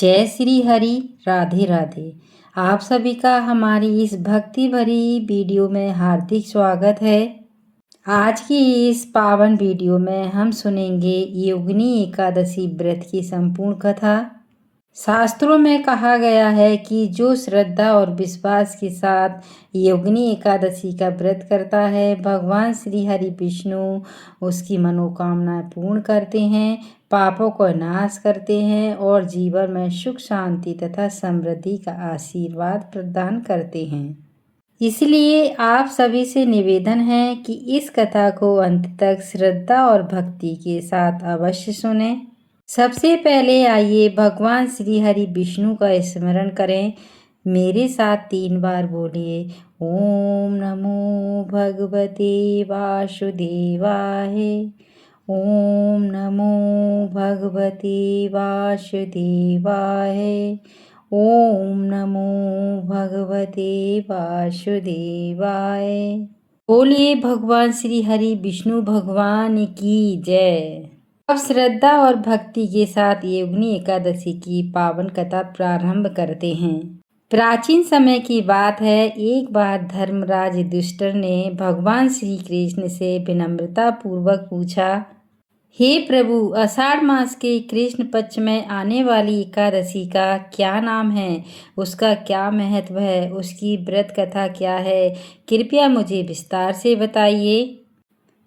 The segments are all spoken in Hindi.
जय श्री हरि। राधे राधे। आप सभी का हमारी इस भक्ति भरी वीडियो में हार्दिक स्वागत है। आज की इस पावन वीडियो में हम सुनेंगे योगिनी एकादशी व्रत की संपूर्ण कथा। शास्त्रों में कहा गया है कि जो श्रद्धा और विश्वास के साथ योगिनी एकादशी का व्रत करता है, भगवान श्री हरि विष्णु उसकी मनोकामनाएं पूर्ण करते हैं, पापों को नाश करते हैं और जीवन में सुख शांति तथा समृद्धि का आशीर्वाद प्रदान करते हैं। इसलिए आप सभी से निवेदन है कि इस कथा को अंत तक श्रद्धा और भक्ति के साथ अवश्य सुनें। सबसे पहले आइए भगवान श्री हरि विष्णु का स्मरण करें। मेरे साथ 3 बार बोलिए, ओम नमो भगवते वासुदेवाय, ओम नमो भगवते वासुदेवाय, ओम नमो भगवते वासुदेवाय। बोलिए भगवान श्री हरि विष्णु भगवान की जय। अब श्रद्धा और भक्ति के साथ योगिनी एकादशी की पावन कथा प्रारंभ करते हैं। प्राचीन समय की बात है, एक बार धर्मराज युधिष्ठिर ने भगवान श्री कृष्ण से विनम्रता पूर्वक पूछा, हे प्रभु, आषाढ़ मास के कृष्ण पक्ष में आने वाली एकादशी का क्या नाम है? उसका क्या महत्व है? उसकी व्रत कथा क्या है? कृपया मुझे विस्तार से बताइए।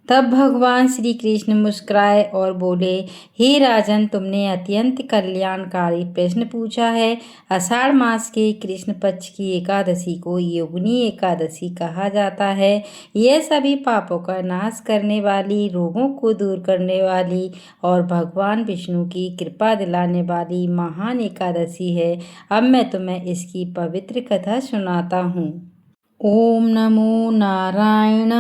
तब भगवान श्री कृष्ण मुस्कुराए और बोले, हे राजन, तुमने अत्यंत कल्याणकारी प्रश्न पूछा है। आषाढ़ मास के कृष्ण पक्ष की एकादशी को योगिनी एकादशी कहा जाता है। यह सभी पापों का नाश करने वाली, रोगों को दूर करने वाली और भगवान विष्णु की कृपा दिलाने वाली महान एकादशी है। अब मैं तुम्हें इसकी पवित्र कथा सुनाता हूँ। ओम नमो नारायण।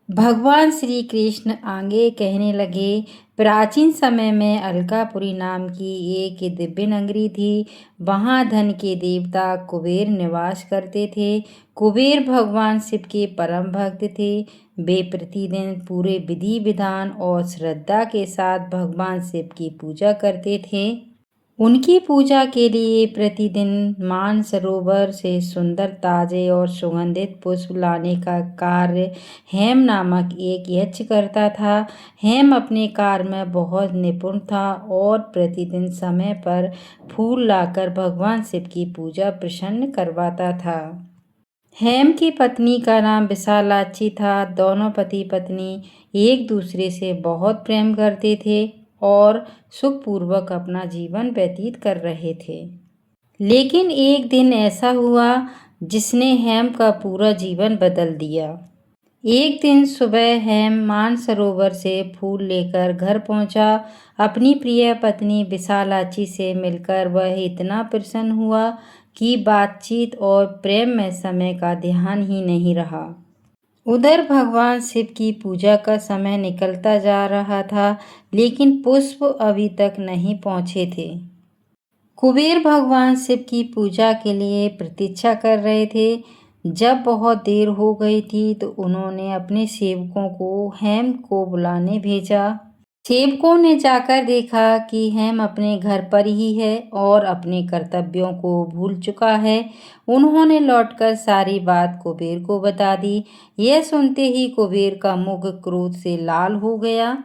भगवान श्री कृष्ण आगे कहने लगे, प्राचीन समय में अलकापुरी नाम की एक दिव्य नगरी थी। वहाँ धन के देवता कुबेर निवास करते थे। कुबेर भगवान शिव के परम भक्त थे। वे प्रतिदिन पूरे विधि विधान और श्रद्धा के साथ भगवान शिव की पूजा करते थे। उनकी पूजा के लिए प्रतिदिन मानसरोवर से सुंदर, ताजे और सुगंधित पुष्प लाने का कार्य हेम नामक एक यक्ष करता था। हेम अपने कार्य में बहुत निपुण था और प्रतिदिन समय पर फूल लाकर भगवान शिव की पूजा प्रसन्न करवाता था। हेम की पत्नी का नाम विशालाक्षी था। दोनों पति पत्नी एक दूसरे से बहुत प्रेम करते थे और सुखपूर्वक अपना जीवन व्यतीत कर रहे थे। लेकिन एक दिन ऐसा हुआ जिसने हेम का पूरा जीवन बदल दिया। एक दिन सुबह हेम मानसरोवर से फूल लेकर घर पहुंचा। अपनी प्रिय पत्नी विशालाक्षी से मिलकर वह इतना प्रसन्न हुआ कि बातचीत और प्रेम में समय का ध्यान ही नहीं रहा। उधर भगवान शिव की पूजा का समय निकलता जा रहा था, लेकिन पुष्प अभी तक नहीं पहुंचे थे। कुबेर भगवान शिव की पूजा के लिए प्रतीक्षा कर रहे थे। जब बहुत देर हो गई थी तो उन्होंने अपने सेवकों को हेम को बुलाने भेजा। सेवकों ने जाकर देखा कि हेम अपने घर पर ही है और अपने कर्तव्यों को भूल चुका है। उन्होंने लौटकर सारी बात कुबेर को बता दी। यह सुनते ही कुबेर का मुख क्रोध से लाल हो गया।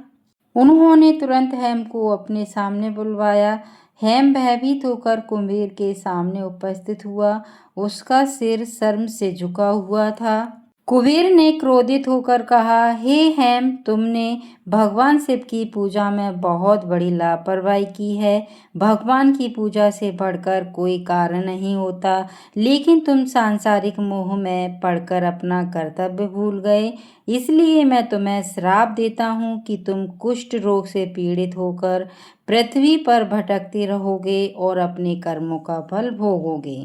उन्होंने तुरंत हेम को अपने सामने बुलवाया। हेम भयभीत होकर कुबेर के सामने उपस्थित हुआ। उसका सिर शर्म से झुका हुआ था। कुबेर ने क्रोधित होकर कहा, हे हेम, तुमने भगवान शिव की पूजा में बहुत बड़ी लापरवाही की है। भगवान की पूजा से बढ़कर कोई कार्य नहीं होता, लेकिन तुम सांसारिक मोह में पड़कर अपना कर्तव्य भूल गए। इसलिए मैं तुम्हें श्राप देता हूँ कि तुम कुष्ठ रोग से पीड़ित होकर पृथ्वी पर भटकते रहोगे और अपने कर्मों का फल भोगोगे।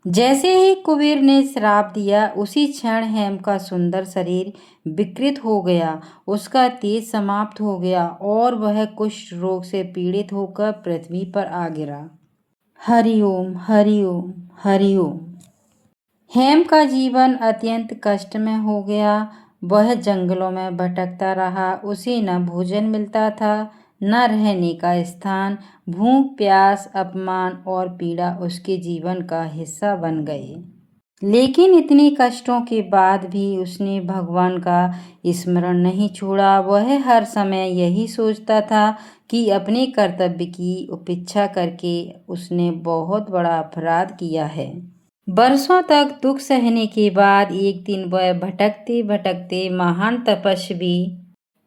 जैसे ही कुबेर ने श्राप दिया, उसी क्षण हेम का सुंदर शरीर विकृत हो गया। उसका तेज समाप्त हो गया और वह कुष्ठ रोग से पीड़ित होकर पृथ्वी पर आ गिरा। हरिओम हरिओम हरिओम। हेम का जीवन अत्यंत कष्ट में हो गया। वह जंगलों में भटकता रहा। उसे न भोजन मिलता था, न रहने का स्थान, भूख, प्यास, अपमान और पीड़ा उसके जीवन का हिस्सा बन गए। लेकिन इतने कष्टों के बाद भी उसने भगवान का स्मरण नहीं छोड़ा। वह हर समय यही सोचता था कि अपने कर्तव्य की उपेक्षा करके उसने बहुत बड़ा अपराध किया है। वर्षों तक दुख सहने के बाद एक दिन वह भटकते भटकते महान तपस्वी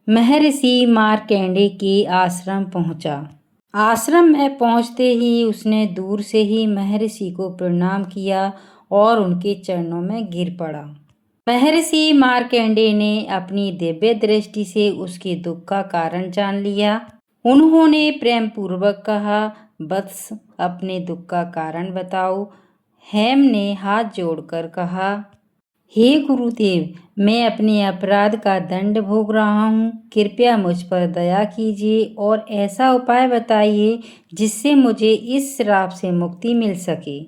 महर्षि मार्कंडेय के आश्रम पहुंचा। आश्रम में पहुंचते ही उसने दूर से ही महर्षि को प्रणाम किया और उनके चरणों में गिर पड़ा। महर्षि मार्कंडेय ने अपनी दिव्य दृष्टि से उसके दुख का कारण जान लिया। उन्होंने प्रेम पूर्वक कहा, वत्स, अपने दुख का कारण बताओ। हेम ने हाथ जोड़कर कहा, हे गुरुदेव, मैं अपने अपराध का दंड भोग रहा हूँ। कृपया मुझ पर दया कीजिए और ऐसा उपाय बताइए जिससे मुझे इस श्राप से मुक्ति मिल सके।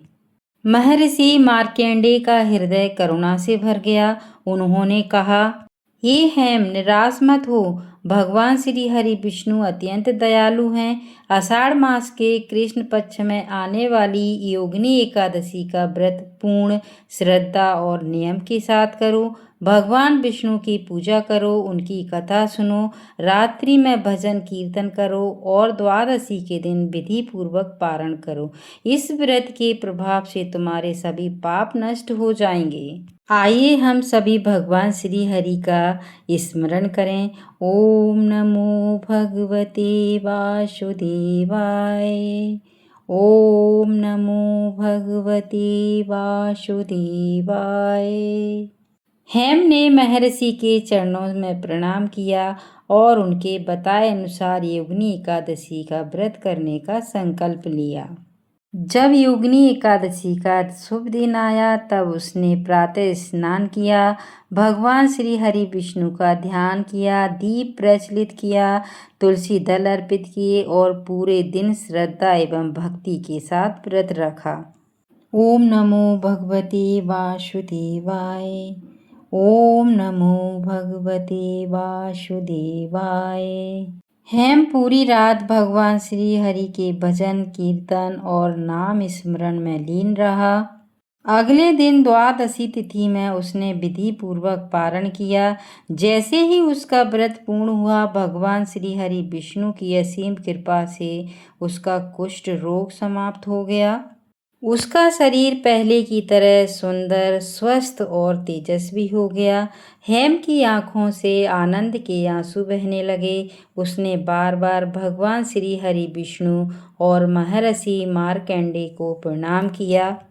महर्षि मार्कंडेय का हृदय करुणा से भर गया। उन्होंने कहा, हे हेम, निराश मत हो। भगवान श्री हरि विष्णु अत्यंत दयालु हैं। आषाढ़ मास के कृष्ण पक्ष में आने वाली योगिनी एकादशी का व्रत पूर्ण श्रद्धा और नियम के साथ करो। भगवान विष्णु की पूजा करो, उनकी कथा सुनो, रात्रि में भजन कीर्तन करो और द्वादशी के दिन विधि पूर्वक पारण करो। इस व्रत के प्रभाव से तुम्हारे सभी पाप नष्ट हो जाएंगे। आइए हम सभी भगवान श्री हरि का स्मरण करें। ओम नमो भगवते वासुदेवाय। ओम नमो भगवते वासुदेवाय। हेम ने महर्षि के चरणों में प्रणाम किया और उनके बताए अनुसार योगिनी एकादशी का व्रत करने का संकल्प लिया। जब योगिनी एकादशी का शुभ दिन आया तब उसने प्रातः स्नान किया, भगवान श्री हरि विष्णु का ध्यान किया, दीप प्रज्वलित किया, तुलसी दल अर्पित किए और पूरे दिन श्रद्धा एवं भक्ति के साथ व्रत रखा। ओम नमो भगवते वासुदेवाय। ओम नमो भगवते वासुदेवाय। हेम पूरी रात भगवान श्री हरि के भजन कीर्तन और नाम स्मरण में लीन रहा। अगले दिन द्वादशी तिथि में उसने विधि पूर्वक पारण किया। जैसे ही उसका व्रत पूर्ण हुआ, भगवान श्री हरि विष्णु की असीम कृपा से उसका कुष्ठ रोग समाप्त हो गया। उसका शरीर पहले की तरह सुंदर, स्वस्थ और तेजस्वी हो गया। हेम की आंखों से आनंद के आंसू बहने लगे। उसने बार बार भगवान श्री हरि विष्णु और महर्षि मार्कंडेय को प्रणाम किया।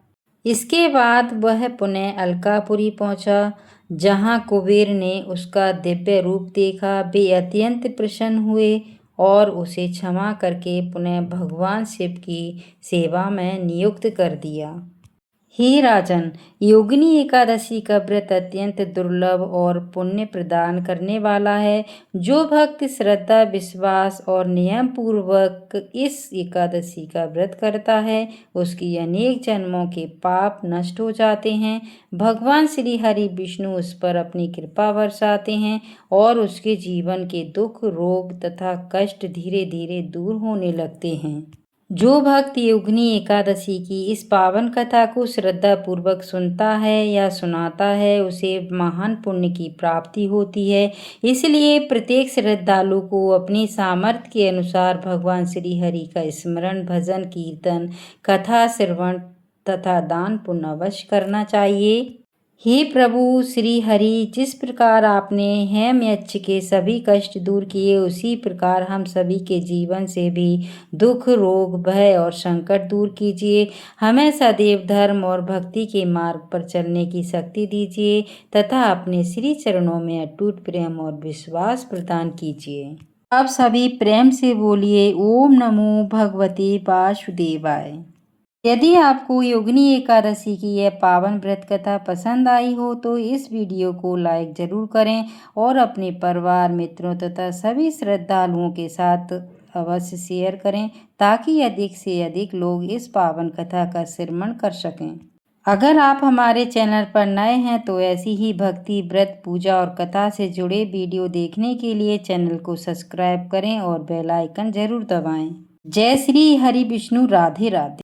इसके बाद वह पुनः अलकापुरी पहुंचा, जहां कुबेर ने उसका दिव्य रूप देखा। वे अत्यंत प्रसन्न हुए और उसे क्षमा करके पुनः भगवान शिव की सेवा में नियुक्त कर दिया। हे राजन, योगिनी एकादशी का व्रत अत्यंत दुर्लभ और पुण्य प्रदान करने वाला है। जो भक्त श्रद्धा, विश्वास और नियम पूर्वक इस एकादशी का व्रत करता है, उसकी अनेक जन्मों के पाप नष्ट हो जाते हैं। भगवान श्री हरि विष्णु उस पर अपनी कृपा बरसाते हैं और उसके जीवन के दुख, रोग तथा कष्ट धीरे धीरे दूर होने लगते हैं। जो भक्त योगिनी एकादशी की इस पावन कथा को श्रद्धा पूर्वक सुनता है या सुनाता है, उसे महान पुण्य की प्राप्ति होती है। इसलिए प्रत्येक श्रद्धालु को अपनी सामर्थ्य के अनुसार भगवान श्री हरि का स्मरण, भजन, कीर्तन, कथा श्रवण तथा दान पुण्य अवश्य करना चाहिए। हे प्रभु श्री हरि, जिस प्रकार आपने हेम यक्ष के सभी कष्ट दूर किए, उसी प्रकार हम सभी के जीवन से भी दुख, रोग, भय और संकट दूर कीजिए। हमें सदैव धर्म और भक्ति के मार्ग पर चलने की शक्ति दीजिए तथा अपने श्री चरणों में अटूट प्रेम और विश्वास प्रदान कीजिए। अब सभी प्रेम से बोलिए, ओम नमो भगवते वासुदेवाय। यदि आपको योगिनी एकादशी की यह पावन व्रत कथा पसंद आई हो तो इस वीडियो को लाइक जरूर करें और अपने परिवार, मित्रों तथा सभी श्रद्धालुओं के साथ अवश्य शेयर करें ताकि अधिक से अधिक लोग इस पावन कथा का श्रवण कर सकें। अगर आप हमारे चैनल पर नए हैं तो ऐसी ही भक्ति, व्रत, पूजा और कथा से जुड़े वीडियो देखने के लिए चैनल को सब्सक्राइब करें और बेल आइकन जरूर दबाएं। जय श्री हरि विष्णु। राधे राधे।